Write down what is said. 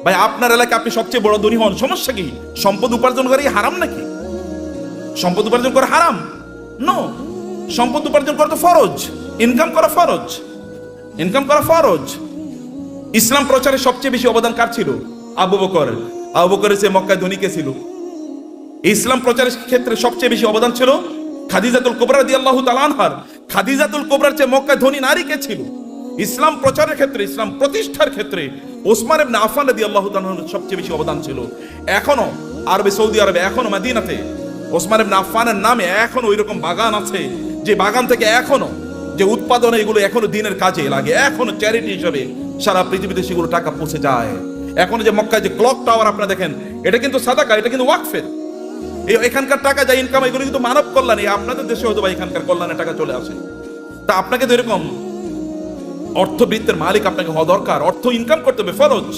ভাই আপনার এলাকায় আপনি সবচেয়ে বড় ধনী হন, সমস্যা কি? সম্পদ উপার্জন করে হারাম নাকি? সম্পদ উপার্জন করা হারাম? নো, সম্পদ উপার্জন করা তো ফরজ, ইনকাম করা ফরজ, ইনকাম করা ফরজ। ইসলাম প্রচারে সবচেয়ে বেশি অবদান কার ছিল? আবু বকর। আবু বকরের চেয়ে মক্কায় ধনী কে ছিল? ইসলাম প্রচারের ক্ষেত্রে সবচেয়ে বেশি অবদান ছিল খাদিজাতুল কুবরা রাদিয়াল্লাহু তাআলা আনহার। খাদিজাতুল কুবরার চেয়ে মক্কায় ধনী নারী কে ছিল? ইসলাম প্রচারের ক্ষেত্রে, ইসলাম প্রতিষ্ঠার ক্ষেত্রে ওসমান ইবনে আফফান রাদিয়াল্লাহু তাআলা সবচেয়ে বেশি অবদান ছিল। এখনো আরবে, সৌদি আরবে, এখনো মদিনাতে ওসমান ইবনে আফফানের নামে এখনো ওইরকম বাগান আছে, যে বাগান থেকে এখনো যে উৎপাদন, এগুলো এখনো দিনের কাজে লাগে, এখনো চ্যারিটি হিসেবে সারা পৃথিবীতে সেগুলো টাকা পৌঁছে যায়। এখনো যে মক্কায় যে ক্লক টাওয়ার আপনারা দেখেন, এটা কিন্তু সাদাকা, এটা কিন্তু ওয়াকফের। এখানকার টাকা যা ইনকাম, এগুলো কিন্তু মানব কল্যাণে। আপনাদের দেশে হয়তো বা এখানকার কল্যাণে টাকা চলে আসে। তা আপনাকে তো এরকম অর্থবৃত্তের মালিক আপনাকে হওয়া দরকার, অর্থ ইনকাম করতে হবে, ফরজ।